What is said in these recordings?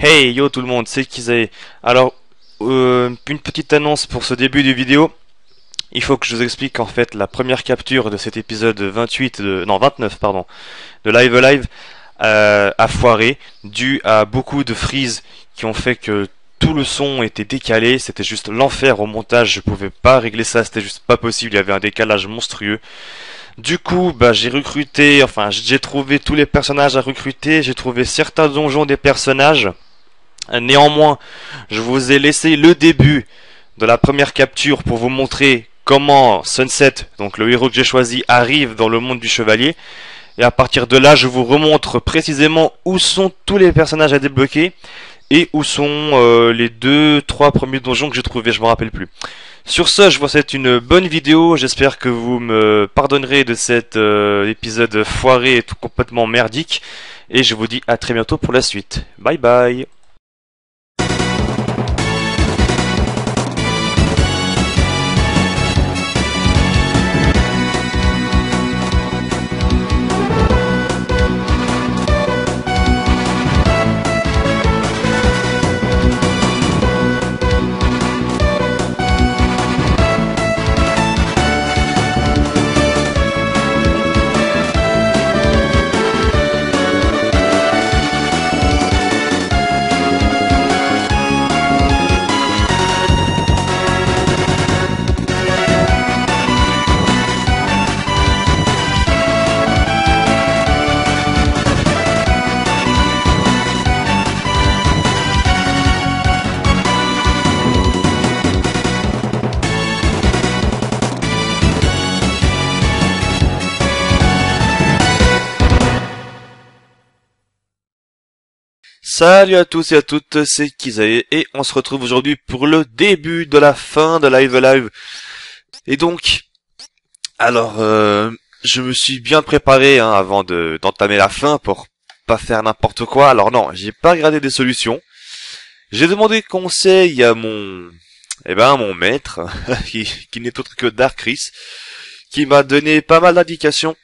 Hey yo tout le monde, c'est Kizae. Alors, une petite annonce pour ce début de vidéo. Il faut que je vous explique qu'en fait la première capture de cet épisode 29 pardon, de Live Alive a foiré dû à beaucoup de freeze qui ont fait que tout le son était décalé. C'était juste l'enfer au montage. Je pouvais pas régler ça, c'était juste pas possible. Il y avait un décalage monstrueux. Du coup, j'ai trouvé tous les personnages à recruter. J'ai trouvé certains donjons des personnages. Néanmoins, je vous ai laissé le début de la première capture pour vous montrer comment Sunset, donc le héros que j'ai choisi, arrive dans le monde du chevalier. Et à partir de là, je vous remontre précisément où sont tous les personnages à débloquer et où sont les 2-3 premiers donjons que j'ai trouvés, je me rappelle plus. Sur ce, je vous souhaite une bonne vidéo, j'espère que vous me pardonnerez de cet épisode foiré et tout complètement merdique. Et je vous dis à très bientôt pour la suite. Bye bye. Salut à tous et à toutes, c'est Kizae et on se retrouve aujourd'hui pour le début de la fin de Live Alive. Et donc, je me suis bien préparé avant d'entamer la fin pour pas faire n'importe quoi. Alors non, j'ai pas regardé des solutions. J'ai demandé conseil à mon maître, qui n'est autre que Dark Chris, qui m'a donné pas mal d'indications,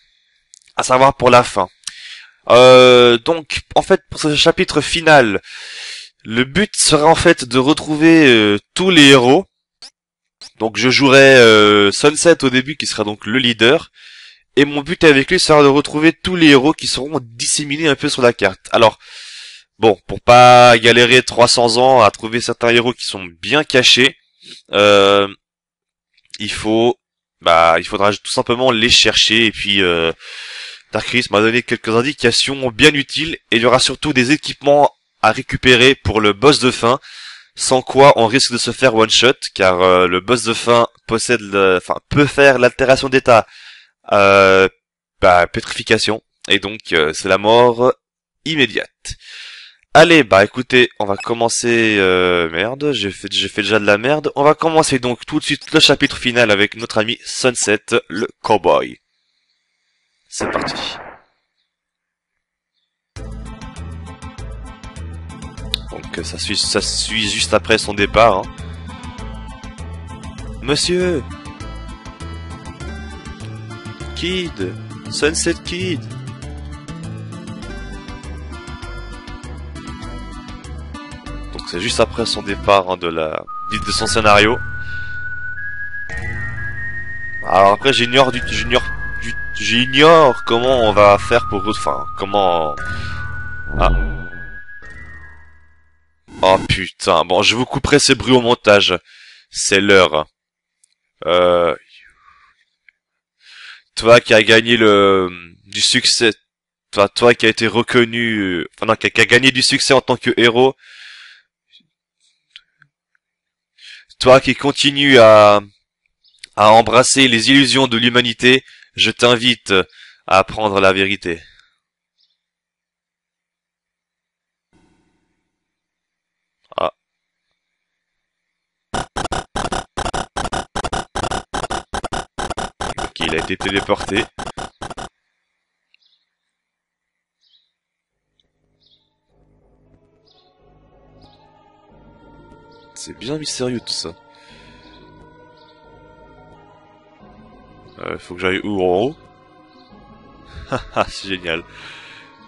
à savoir pour la fin. Donc, en fait, pour ce chapitre final, le but sera en fait de retrouver tous les héros. Donc, je jouerai Sunset au début, qui sera donc le leader. Et mon but avec lui sera de retrouver tous les héros qui seront disséminés un peu sur la carte. Alors, bon, pour pas galérer 300 ans à trouver certains héros qui sont bien cachés, il faudra tout simplement les chercher et puis Dark Chris m'a donné quelques indications bien utiles et il y aura surtout des équipements à récupérer pour le boss de fin, sans quoi on risque de se faire one shot car le boss de fin peut faire l'altération d'état, pétrification et donc c'est la mort immédiate. Allez, écoutez, on va commencer merde, j'ai fait déjà de la merde. On va commencer donc tout de suite le chapitre final avec notre ami Sunset, le cowboy. C'est parti. Donc ça suit juste après son départ. Monsieur Kid, Sunset Kid. Donc c'est juste après son départ de son scénario. Alors après j'ignore comment on va faire comment... Ah. Oh putain, bon, je vous couperai ces bruits au montage. C'est l'heure. Toi qui as gagné du succès, toi qui a été reconnu, qui a gagné du succès en tant que héros. Toi qui continue à embrasser les illusions de l'humanité. Je t'invite à apprendre la vérité. Ah. Ok, il a été téléporté. C'est bien mystérieux tout ça. Faut que j'aille où en haut? Haha, c'est génial.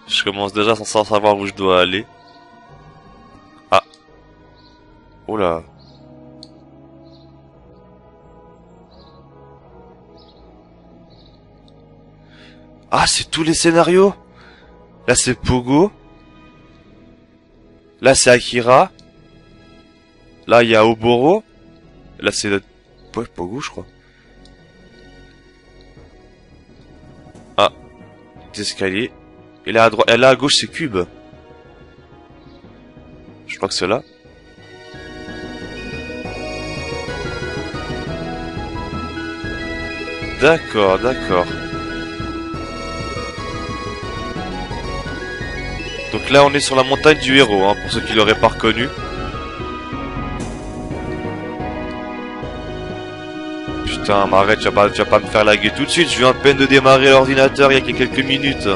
Je commence déjà sans savoir où je dois aller. Oh là. Ah, c'est tous les scénarios? Là, c'est Pogo. Là, c'est Akira. Là, il y a Oboro. Là, c'est... Ouais, Pogo, je crois. Ah. Des escaliers. Et là, à droite... Et là, à gauche, c'est Cube. Je crois que c'est là. D'accord, d'accord. Donc là, on est sur la montagne du héros, hein, pour ceux qui l'auraient pas reconnu. Putain, mais arrête, tu vas pas me faire laguer tout de suite. Je viens à peine de démarrer l'ordinateur il y a quelques minutes.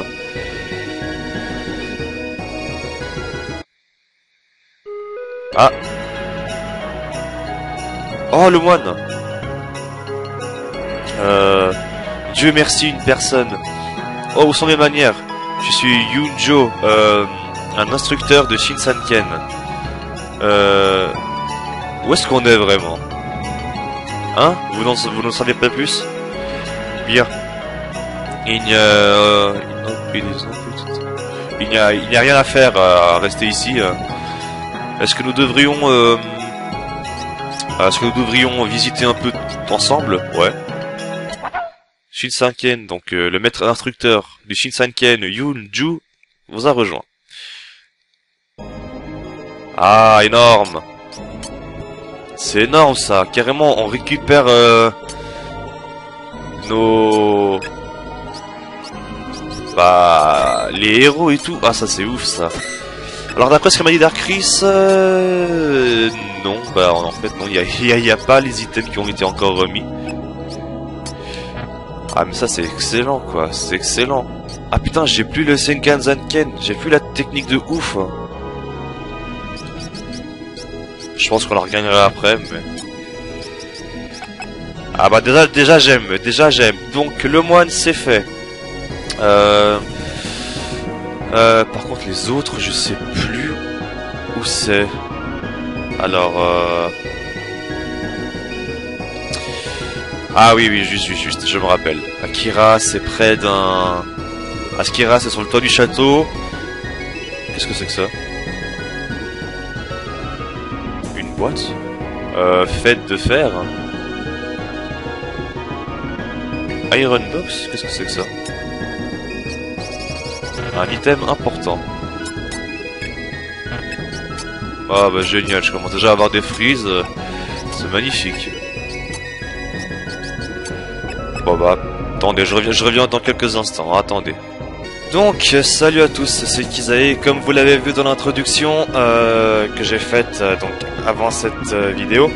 Ah. Oh, le moine. Dieu merci, une personne. Oh, où sont mes manières? Je suis Yunjo, un instructeur de Shinsanken. Où est-ce qu'on est vraiment? Hein? Vous n'en savez pas plus? Bien. Il n'y a rien à faire à rester ici. Est-ce que nous devrions visiter un peu ensemble? Ouais. Shinsanken, donc le maître instructeur du Shinsanken, Yunju, vous a rejoint. Ah, énorme! C'est énorme ça, carrément, on récupère nos... Bah... les héros et tout. Ah, ça c'est ouf ça. Alors d'après ce que m'a dit Dark Chris, non, bah en fait non, il y a pas les items qui ont été encore remis. Ah mais ça c'est excellent quoi, c'est excellent. Ah putain, j'ai plus le Senkan Zanken, j'ai plus la technique de ouf. Je pense qu'on la regagnera après, mais... Ah bah déjà j'aime. Donc le moine c'est fait. Par contre les autres je sais plus où c'est. Alors ah oui, juste, je me rappelle. Akira, c'est près d'un... Akira, c'est sur le toit du château. Qu'est-ce que c'est que ça? Une boîte? Faite de fer. Iron Box? Qu'est-ce que c'est que ça? Un item important. Ah bah génial, je commence déjà à avoir des frises. C'est magnifique. Bon bah, attendez, je reviens dans quelques instants, attendez. Donc, salut à tous, c'est Kizae, comme vous l'avez vu dans l'introduction que j'ai faite donc avant cette vidéo.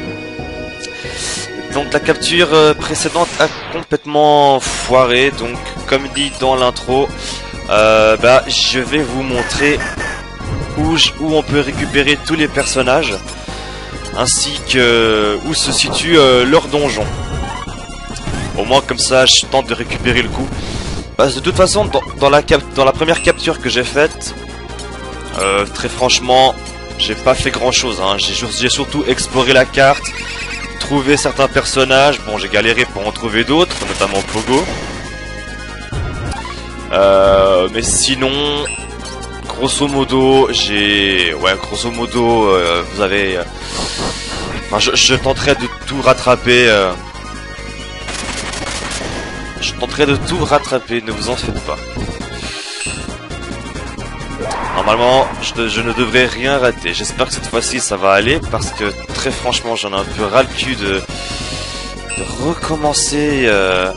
Donc la capture précédente a complètement foiré, donc comme dit dans l'intro, bah, je vais vous montrer où on peut récupérer tous les personnages, ainsi que où se situe leur donjon. Au moins comme ça je tente de récupérer le coup. Parce que de toute façon dans la première capture que j'ai faite, très franchement j'ai pas fait grand chose hein. J'ai surtout exploré la carte, trouvé certains personnages. Bon, j'ai galéré pour en trouver d'autres, notamment Pogo. Mais sinon grosso modo vous avez enfin, je tenterai de tout rattraper. Je tenterai de tout rattraper, ne vous en faites pas. Normalement, je ne devrais rien rater. J'espère que cette fois-ci ça va aller, parce que très franchement j'en ai un peu ras le cul de recommencer à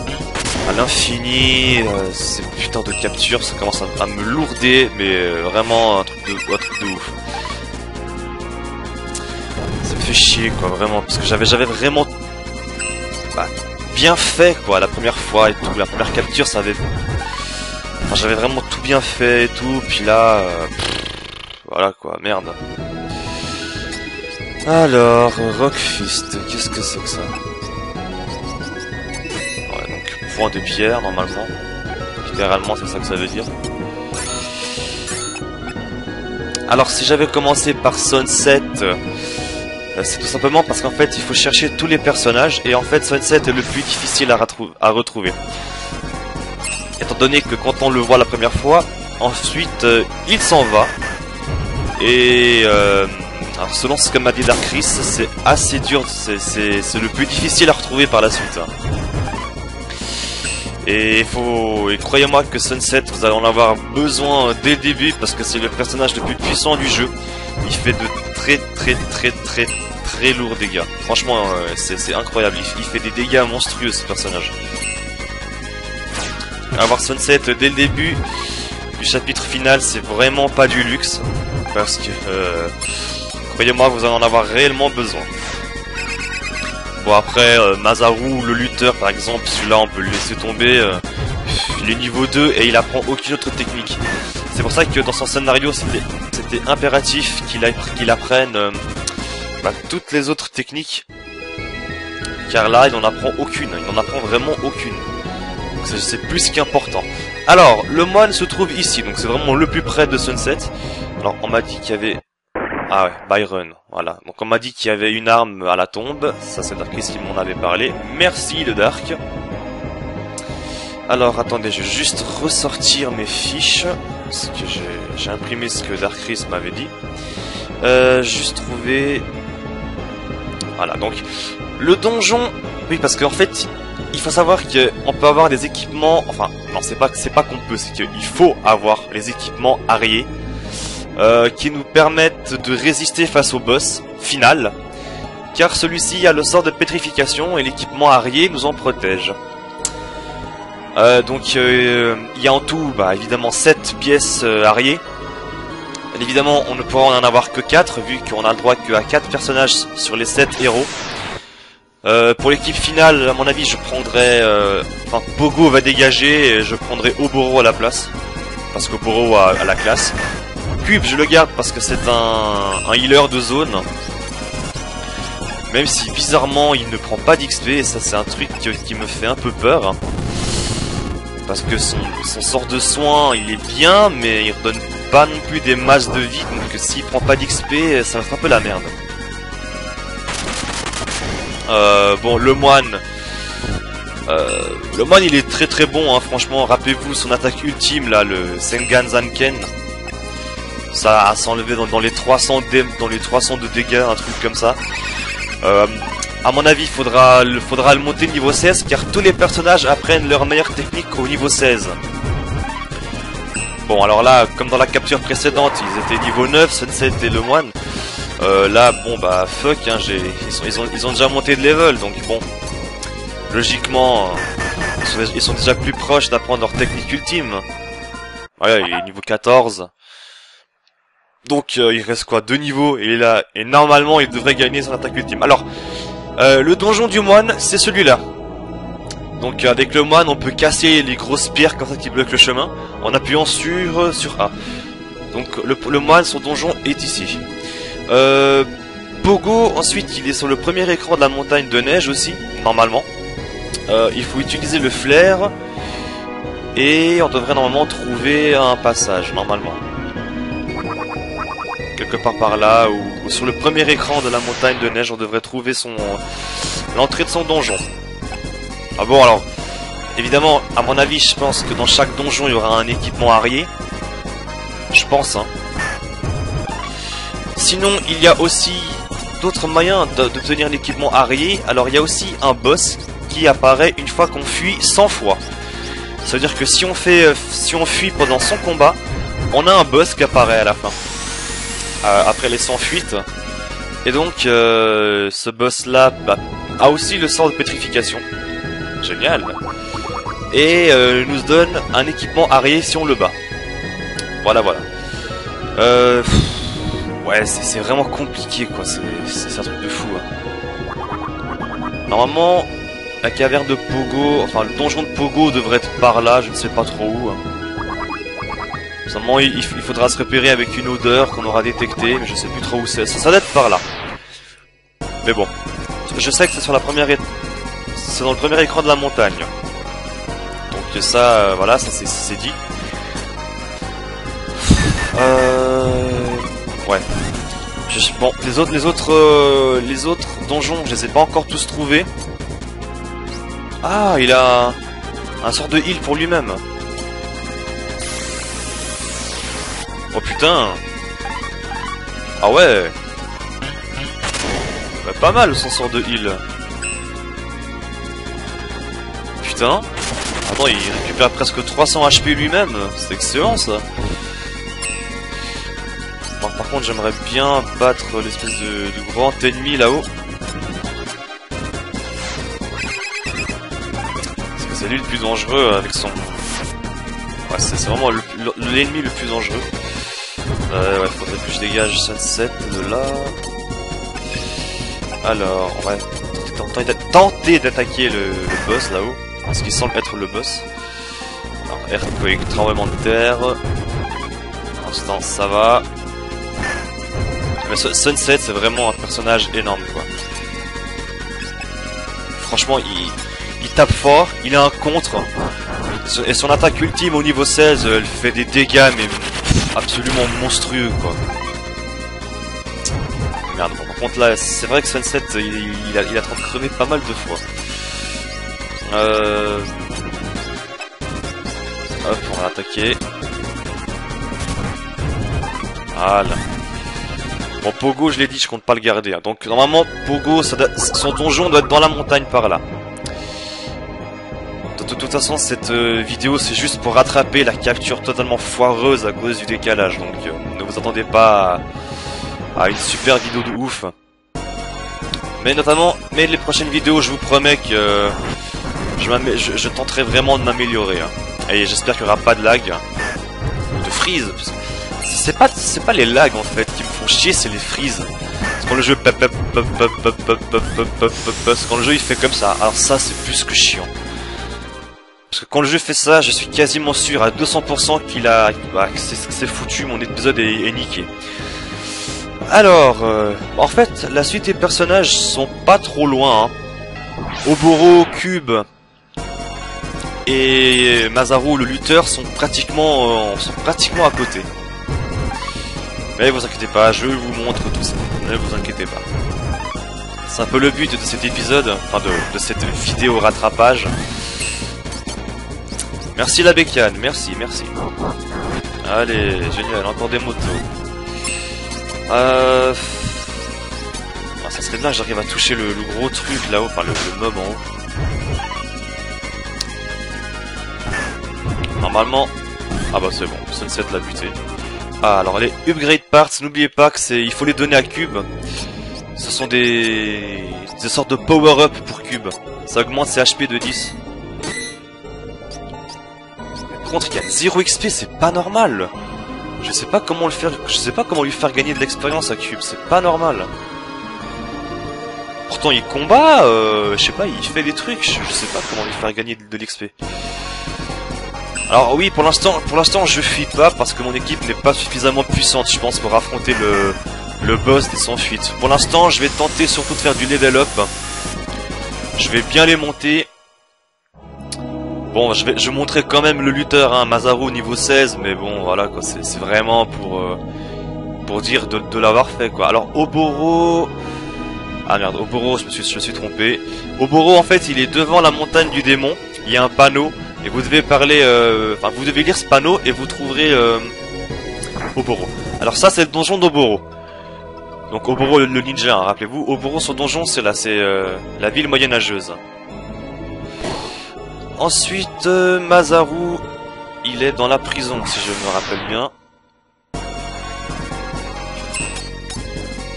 l'infini. Ces putains de captures, ça commence à me lourder, mais vraiment un truc de ouf. Ça me fait chier quoi, vraiment, parce que j'avais vraiment... Bah, bien fait quoi la première fois et tout, la première capture ça avait... Enfin j'avais vraiment tout bien fait et tout, puis là... voilà quoi, merde. Alors, Rockfist, qu'est-ce que c'est que ça? Ouais, donc point de pierre normalement. Littéralement c'est ça que ça veut dire. Alors si j'avais commencé par Sunset, C'est tout simplement parce qu'en fait il faut chercher tous les personnages et en fait Sunset est le plus difficile à retrouver. Étant donné que quand on le voit la première fois, ensuite il s'en va. Et alors selon ce que m'a dit Dark Chris, c'est assez dur, c'est le plus difficile à retrouver par la suite. Et croyez-moi que Sunset, vous allez en avoir besoin dès le début parce que c'est le personnage le plus puissant du jeu. Il fait de très lourds dégâts. Franchement, c'est incroyable. Il fait des dégâts monstrueux ce personnage. Avoir Sunset dès le début du chapitre final, c'est vraiment pas du luxe parce que croyez-moi, vous allez en avoir réellement besoin. Bon après, Masaru, le lutteur par exemple, celui-là on peut le laisser tomber. Il est niveau 2 et il apprend aucune autre technique. C'est pour ça que dans son scénario, c'était impératif qu'il apprenne toutes les autres techniques. Car là, il n'en apprend aucune. Il n'en apprend vraiment aucune. C'est plus qu'important. Alors, le moine se trouve ici. Donc c'est vraiment le plus près de Sunset. Alors, on m'a dit qu'il y avait... Ah ouais, Byron, voilà. Donc on m'a dit qu'il y avait une arme à la tombe. Ça c'est Dark Chris qui m'en avait parlé. Merci le Dark. Alors attendez, je vais juste ressortir mes fiches. Parce que j'ai imprimé ce que Dark Chris m'avait dit. Juste trouvé... Voilà, donc le donjon... Oui, parce qu'en fait, il faut savoir qu'on peut avoir des équipements... Enfin, non, c'est pas qu'on peut, c'est qu'il faut avoir les équipements arriérés. Qui nous permettent de résister face au boss final, car celui-ci a le sort de pétrification et l'équipement arrière nous en protège. Donc il y a en tout évidemment 7 pièces arrière. Évidemment on ne pourra en avoir que 4 vu qu'on a le droit qu'à 4 personnages sur les 7 héros. Pour l'équipe finale, à mon avis je prendrai... Enfin Pogo va dégager et je prendrai Oboro à la place, parce qu'Oboro a la classe. Cube, je le garde parce que c'est un healer de zone. Même si bizarrement il ne prend pas d'XP, et ça c'est un truc qui me fait un peu peur. Hein. Parce que son sort de soin il est bien, mais il redonne pas non plus des masses de vie, donc s'il prend pas d'XP, ça va être un peu la merde. Bon, le moine il est très bon, hein, franchement, rappelez-vous son attaque ultime là, le Sengan Zanken. Ça a s'enlevé dans les 300 de dégâts, un truc comme ça. À mon avis, faudra le monter niveau 16, car tous les personnages apprennent leur meilleure technique au niveau 16. Bon, alors là, comme dans la capture précédente, ils étaient niveau 9, Sunset et le moine. Là, bon bah fuck, hein, ils ont déjà monté de level, donc bon, logiquement, ils sont déjà plus proches d'apprendre leur technique ultime. Ouais, il est niveau 14. Donc il reste quoi, 2 niveaux et là, et normalement il devrait gagner son attaque ultime. Alors le donjon du moine, c'est celui-là. Donc avec le moine on peut casser les grosses pierres comme ça qui bloquent le chemin en appuyant sur A. Donc le moine, son donjon est ici. Pogo ensuite il est sur le premier écran de la montagne de neige aussi, normalement. Il faut utiliser le flair et on devrait normalement trouver un passage, normalement. Quelque part par là, ou sur le premier écran de la montagne de neige, on devrait trouver l'entrée de son donjon. Ah bon, alors, évidemment, à mon avis, je pense que dans chaque donjon, il y aura un équipement arrière. Je pense, hein. Sinon, il y a aussi d'autres moyens d'obtenir l'équipement arrière. Alors, il y a aussi un boss qui apparaît une fois qu'on fuit 100 fois. Ça veut dire que si on fuit pendant son combat, on a un boss qui apparaît à la fin. Après les 100 fuites. Et donc ce boss là a aussi le sort de pétrification. Génial. Et nous donne un équipement arrière si on le bat. Voilà. Ouais, c'est vraiment compliqué quoi, c'est un truc de fou. Hein. Normalement la caverne de Pogo, enfin le donjon de Pogo devrait être par là, je ne sais pas trop où. Hein. Seulement il faudra se repérer avec une odeur qu'on aura détectée, mais je sais plus trop où c'est. Ça doit être par là. Mais bon, je sais que c'est sur c'est dans le premier écran de la montagne. Donc ça, voilà, ça c'est dit. Ouais. Bon, les autres donjons, je les ai pas encore tous trouvés. Ah, il a un sort de heal pour lui-même. Oh putain. Ah ouais. Bah, pas mal son sort de heal. Putain. Attends, il récupère presque 300 HP lui-même. C'est excellent ça. Bon, par contre, j'aimerais bien battre l'espèce de grand ennemi là-haut. Parce que c'est lui le plus dangereux avec son... Ouais, c'est vraiment l'ennemi le plus dangereux. Ouais, faudrait que je dégage Sunset de là. Alors, on va tenter d'attaquer le boss là-haut. Parce qu'il semble être le boss. Alors, Earthquake, tremblement de terre. Pour l'instant, ça va. Mais Sunset, c'est vraiment un personnage énorme, quoi. Franchement, il tape fort, il a un contre. Et son attaque ultime au niveau 16, elle fait des dégâts, mais absolument monstrueux, quoi. Merde, bon, par contre là, c'est vrai que Sunset, il a trop crevé pas mal de fois. Hop, on va attaquer. Voilà. Bon, Pogo, je l'ai dit, je compte pas le garder. Hein. Donc, normalement, Pogo, son donjon doit être dans la montagne par là. De toute façon, cette vidéo, c'est juste pour rattraper la capture totalement foireuse à cause du décalage. Donc, ne vous attendez pas à une super vidéo de ouf. Mais les prochaines vidéos, je vous promets que je tenterai vraiment de m'améliorer. Hein. Et j'espère qu'il n'y aura pas de lag. Ou de freeze. C'est pas les lags en fait qui me font chier, c'est les freezes. C'est quand le jeu c'est quand le jeu il fait comme ça. Alors ça c'est plus que chiant. Parce que quand le jeu fait ça, je suis quasiment sûr à 200% que c'est foutu, mon épisode est niqué. Alors, en fait, la suite des personnages sont pas trop loin. Hein. Oboro, Cube et Masaru le lutteur sont pratiquement à côté. Mais vous inquiétez pas, je vous montre tout ça. Ne vous inquiétez pas. C'est un peu le but de cet épisode, enfin de cette vidéo rattrapage. Merci la bécane, merci. Allez, génial, encore des motos. Ah, ça serait bien que j'arrive à toucher le gros truc là-haut, enfin le mob en haut. Normalement... Ah bah c'est bon, Sunset l'a buté. Ah, alors les upgrade parts, n'oubliez pas que il faut les donner à Cube. Ce sont des sortes de power-up pour Cube. Ça augmente ses HP de 10. Par contre, il y a 0 XP, c'est pas normal. Je sais pas comment lui faire gagner de l'expérience à Cube, c'est pas normal. Pourtant il combat, je sais pas, il fait des trucs, je sais pas comment lui faire gagner de l'XP. Alors oui, pour l'instant je fuis pas parce que mon équipe n'est pas suffisamment puissante, je pense, pour affronter le boss des sans fuite. Pour l'instant, je vais tenter surtout de faire du level up. Je vais bien les monter. Bon, je montrerai quand même le lutteur, hein, Masaru niveau 16, mais bon, voilà quoi, c'est vraiment pour dire de l'avoir fait quoi. Alors Oboro... Ah merde, Oboro, je me suis trompé. Oboro, en fait, il est devant la montagne du démon, il y a un panneau. Et vous devez parler, enfin vous devez lire ce panneau et vous trouverez Oboro. Alors ça c'est le donjon d'Oboro. Donc Oboro le ninja, hein, rappelez-vous. Oboro son donjon c'est la ville moyenâgeuse. Ensuite Masaru, il est dans la prison si je me rappelle bien.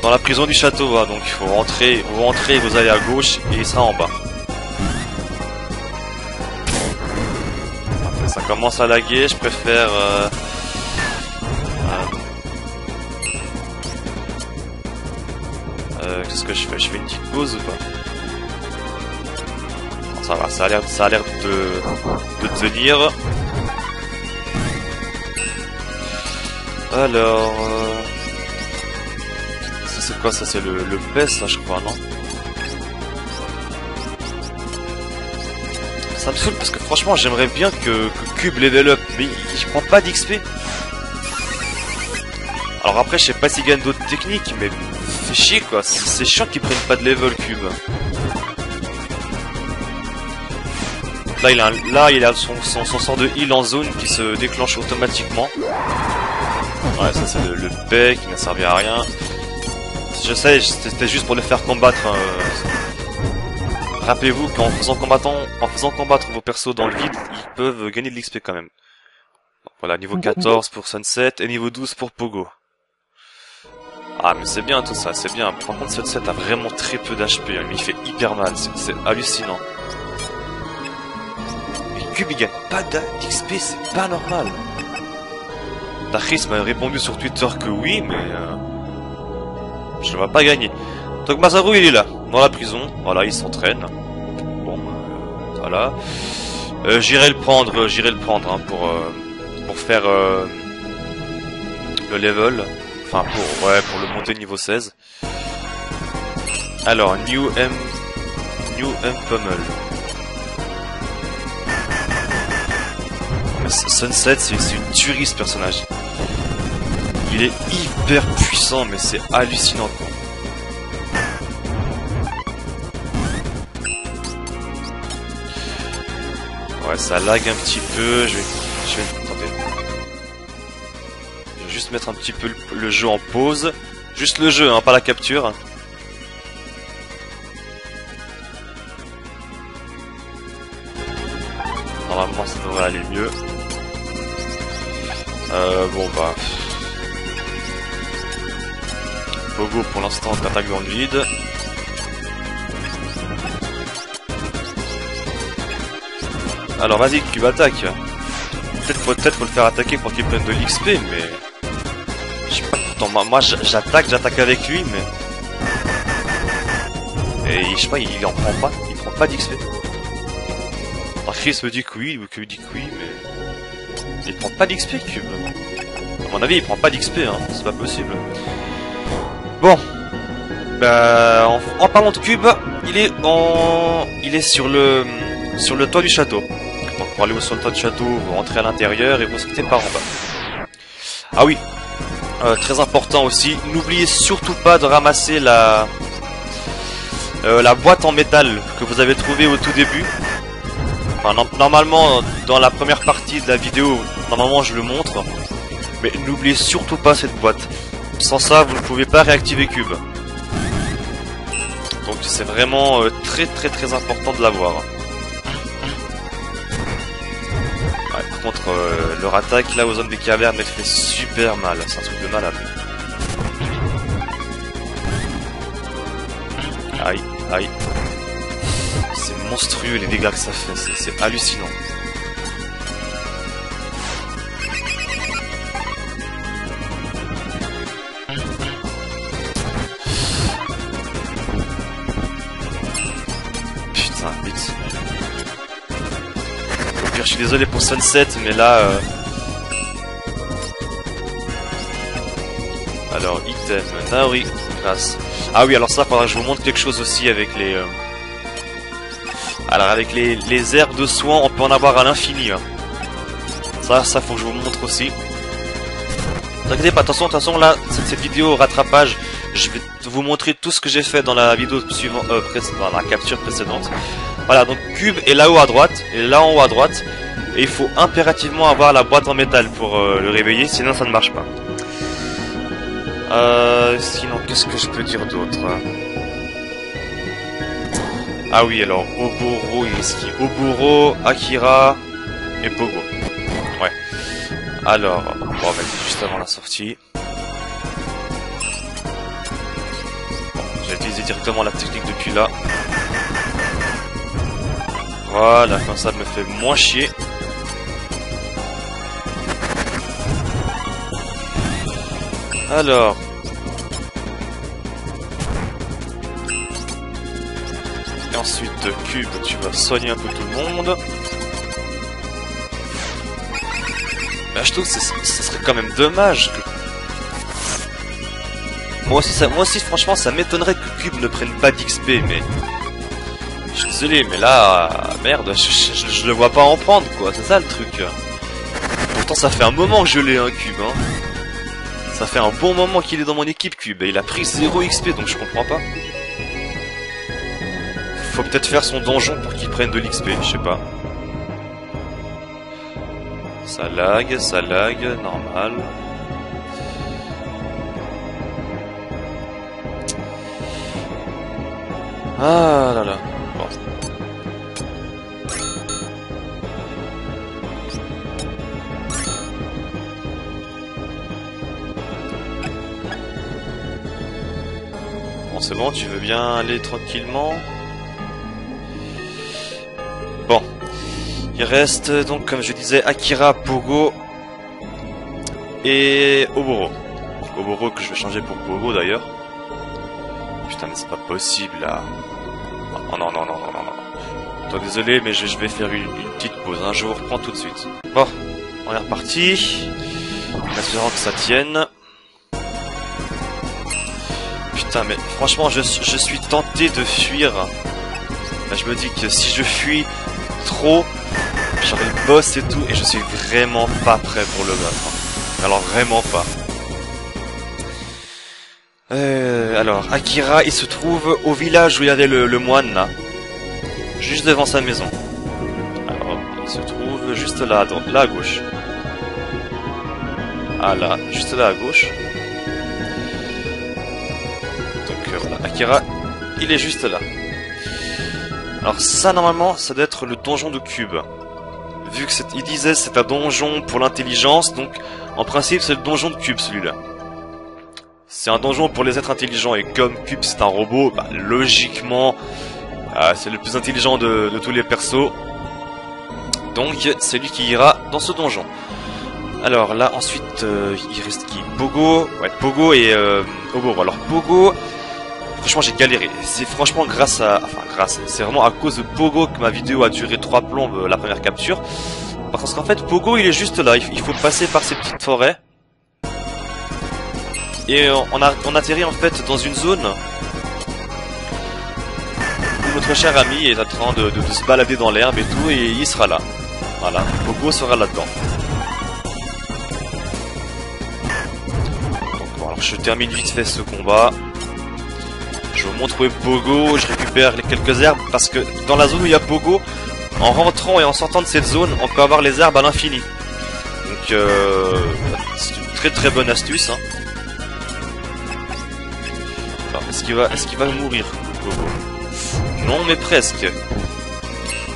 Dans la prison du château, hein, donc il faut rentrer, vous allez à gauche et il sera en bas. Ça commence à laguer, je préfère... qu'est-ce que je fais? Je fais une petite pause ou pas? Non, ça va, ça a l'air de tenir. Alors... ça c'est quoi? Ça c'est le PES, ça je crois, non? Ça me saoule parce que franchement j'aimerais bien que Cube level up, mais il prend pas d'XP. Alors après, je sais pas s'ils gagnent d'autres techniques, mais c'est chier quoi. C'est chiant qu'ils prennent pas de level cube. Là, il a son sort de heal en zone qui se déclenche automatiquement. Ouais, ça c'est le bec qui n'a servi à rien. Je sais, c'était juste pour les faire combattre. Hein. Rappelez-vous qu'en faisant combattre vos persos dans le vide, ils peuvent gagner de l'XP quand même. Voilà, niveau 14 pour Sunset et niveau 12 pour Pogo. Ah mais c'est bien tout ça, c'est bien. Par contre Sunset a vraiment très peu d'HP, hein, mais il fait hyper mal, c'est hallucinant. Mais Cube il gagne pas d'XP, c'est pas normal. Darkris m'a répondu sur Twitter que oui, mais je ne vais pas gagner. Donc Masaru il est là, dans la prison, voilà il s'entraîne. Bon, voilà. J'irai le prendre hein, pour faire le level. Enfin pour le monter niveau 16. Alors New M Pummel. Sunset c'est une tuerie ce personnage. Il est hyper puissant mais c'est hallucinant quoi. Ouais ça lag un petit peu, je vais juste mettre un petit peu le jeu en pause. Juste le jeu, hein, pas la capture. Normalement ça devrait aller mieux. Bon bah... Pogo pour l'instant t'attaque dans le vide. Alors vas-y, Cube attaque. Peut-être faut le faire attaquer pour qu'il prenne de l'XP, mais... Je sais pas, pourtant moi j'attaque avec lui, mais... Et je sais pas, il prend pas d'XP. Alors Chris me dit que oui, ou que dit que oui, mais... Il prend pas d'XP, Cube. À mon avis, il prend pas d'XP, hein, c'est pas possible. Bon. Bah, en parlant de Cube, il est sur le toit du château. Donc pour aller sur le toit du château, vous rentrez à l'intérieur et vous sortez par en bas. Ah oui, très important aussi, n'oubliez surtout pas de ramasser la boîte en métal que vous avez trouvée au tout début. Enfin, normalement, dans la première partie de la vidéo, normalement je le montre. Mais n'oubliez surtout pas cette boîte. Sans ça, vous ne pouvez pas réactiver Cube. Donc c'est vraiment très important de l'avoir. Ouais, par contre, leur attaque là aux zones des cavernes, elle fait super mal. C'est un truc de malade. Aïe, aïe. C'est monstrueux les dégâts que ça fait, c'est hallucinant. Putain, vite. Au pire, je suis désolé pour Sunset, mais là... Alors, item, Naori, grâce. Ah oui, alors ça, faudra que je vous montre quelque chose aussi avec les... Alors avec les herbes de soins, on peut en avoir à l'infini. Hein. Ça faut que je vous montre aussi. Ne inquiétez pas, attention là, cette vidéo rattrapage, je vais vous montrer tout ce que j'ai fait dans la vidéo suivante, dans la capture précédente. Voilà, donc Cube est là-haut à droite, et là en haut à droite, et il faut impérativement avoir la boîte en métal pour le réveiller, sinon ça ne marche pas. Sinon, qu'est-ce que je peux dire d'autre? Ah oui, alors, Oboro, il reste qui? Oboro, Akira et Pogo. Ouais. Alors, bon, vas-y, juste avant la sortie. Bon, j'ai utilisé directement la technique depuis là. Voilà, comme ça me fait moins chier. Alors... Ensuite, Cube, tu vas soigner un peu tout le monde. Là, je trouve que ce serait quand même dommage que... Moi aussi, franchement, ça m'étonnerait que Cube ne prenne pas d'XP, mais... Je suis désolé, mais là... Merde, je le vois pas en prendre, quoi. C'est ça, le truc. Pourtant, ça fait un moment que je l'ai, un Cube, hein. Ça fait un bon moment qu'il est dans mon équipe, Cube, et il a pris 0 XP, donc je comprends pas. Faut peut-être faire son donjon pour qu'il prenne de l'XP, je sais pas. Ça lag, normal. Ah là là. Bon. Bon, c'est bon, tu veux bien aller tranquillement? Bon. Il reste donc, comme je disais, Akira, Pogo et Oboro. Oboro que je vais changer pour Pogo d'ailleurs. Putain, mais c'est pas possible là. Oh non, non, non, non, non, non. Toi, désolé, mais je vais faire une petite pause, hein. Je vous reprends tout de suite. Bon, on est reparti. En espérant que ça tienne. Putain, mais franchement, je suis tenté de fuir. Là, je me dis que si je fuis trop, j'aurai le boss et tout, et je suis vraiment pas prêt pour le battre. Hein. Alors, vraiment pas. Alors, Akira, il se trouve au village où il y avait le moine, là. Juste devant sa maison. Alors, il se trouve juste là, là à gauche. Ah là, juste là à gauche. Donc voilà, Akira, il est juste là. Alors ça, normalement, ça doit être le donjon de Cube. Vu que il disait c'est un donjon pour l'intelligence, donc en principe c'est le donjon de Cube celui-là. C'est un donjon pour les êtres intelligents, et comme Cube c'est un robot, bah, logiquement c'est le plus intelligent de tous les persos. Donc c'est lui qui ira dans ce donjon. Alors là ensuite il reste qui? Pogo. Ouais, Pogo et Oboro. Alors Pogo, franchement j'ai galéré. C'est franchement grâce à... Enfin grâce, c'est vraiment à cause de Pogo que ma vidéo a duré 3 plombes la première capture. Parce qu'en fait Pogo il est juste là, il faut passer par ces petites forêts. Et on atterrit en fait dans une zone où notre cher ami est en train de se balader dans l'herbe et tout, et il sera là. Voilà, Pogo sera là-dedans. Donc bon, alors je termine vite fait ce combat. Je vous montre où est Pogo, je récupère les quelques herbes, parce que dans la zone où il y a Pogo, en rentrant et en sortant de cette zone, on peut avoir les herbes à l'infini. Donc c'est une très très bonne astuce, hein. Alors, est-ce qu'il va mourir, Pogo? Non, mais presque.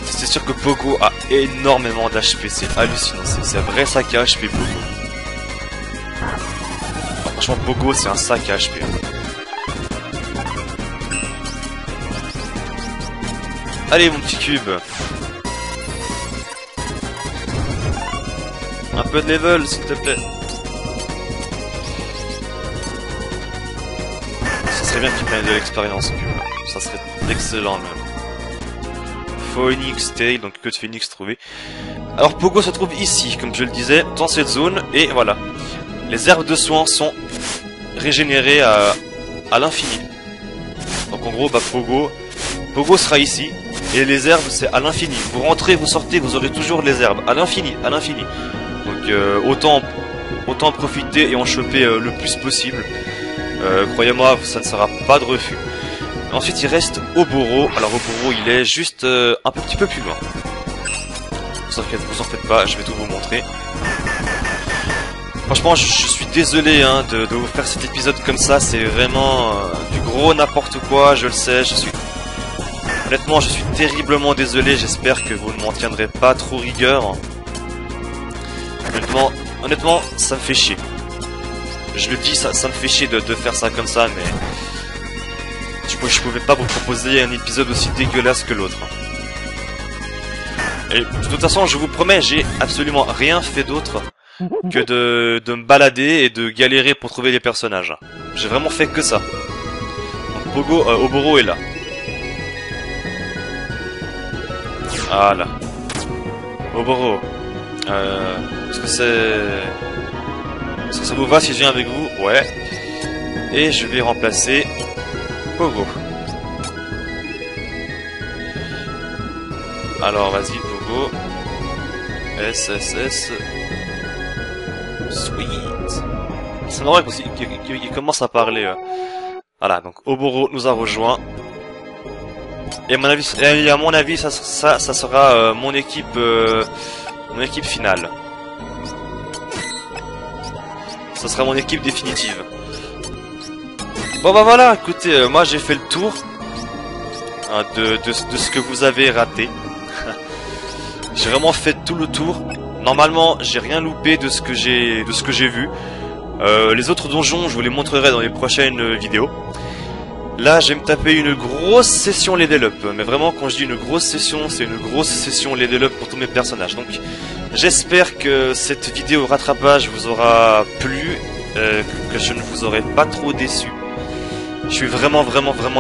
C'est sûr que Pogo a énormément d'HP, c'est hallucinant, c'est un vrai sac à HP, Pogo. Alors, franchement, Pogo, c'est un sac à HP. Allez, mon petit cube. Un peu de level, s'il te plaît. Ça serait bien qu'il prenne de l'expérience, cube. Ça serait excellent, même. Phoenix Tail, donc que de Phoenix trouvé. Alors, Pogo se trouve ici, comme je le disais, dans cette zone. Et voilà. Les herbes de soins sont régénérées à l'infini. Donc, en gros, bah, Pogo sera ici. Et les herbes, c'est à l'infini. Vous rentrez, vous sortez, vous aurez toujours les herbes. À l'infini, à l'infini. Donc autant en profiter et en choper le plus possible. Croyez-moi, ça ne sera pas de refus. Ensuite, il reste Oboro. Alors Oboro, il est juste un petit peu plus loin. Vous en faites pas, je vais tout vous montrer. Franchement, je suis désolé hein, de vous faire cet épisode comme ça. C'est vraiment du gros n'importe quoi, je le sais, honnêtement, je suis terriblement désolé, j'espère que vous ne m'en tiendrez pas trop rigueur. Honnêtement, ça me fait chier. Je le dis, ça me fait chier de faire ça comme ça, mais... Je pouvais pas vous proposer un épisode aussi dégueulasse que l'autre. Et de toute façon, je vous promets, j'ai absolument rien fait d'autre que de me balader et de galérer pour trouver les personnages. J'ai vraiment fait que ça. Donc Oboro est là. Voilà. Oboro. Est-ce que ça vous va si je viens avec vous? Ouais. Et je vais remplacer Pogo. Alors vas-y Pogo. SSS. Sweet. C'est normal parce qu'il commence à parler. Voilà, donc Oboro nous a rejoint. Et à mon avis, ça sera mon équipe finale. Ça sera mon équipe définitive. Bon bah voilà, écoutez, moi j'ai fait le tour hein, de ce que vous avez raté. J'ai vraiment fait tout le tour. Normalement, j'ai rien loupé de ce que j'ai vu. Les autres donjons, je vous les montrerai dans les prochaines vidéos. Là, je vais me taper une grosse session level up. Mais vraiment, quand je dis une grosse session, c'est une grosse session level up pour tous mes personnages. Donc, j'espère que cette vidéo rattrapage vous aura plu, que je ne vous aurai pas trop déçu. Je suis vraiment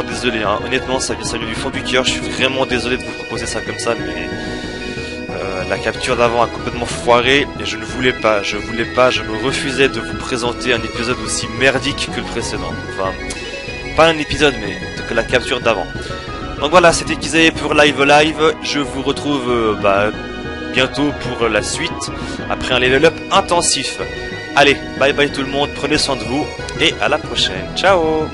désolé. Hein. Honnêtement, ça vient du fond du cœur. Je suis vraiment désolé de vous proposer ça comme ça, mais la capture d'avant a complètement foiré et je ne voulais pas. Je me refusais de vous présenter un épisode aussi merdique que le précédent. Enfin. Pas un épisode, mais que la capture d'avant. Donc voilà, c'était Kizae pour Live. Je vous retrouve bientôt pour la suite, après un level up intensif. Allez, bye bye tout le monde, prenez soin de vous, et à la prochaine. Ciao!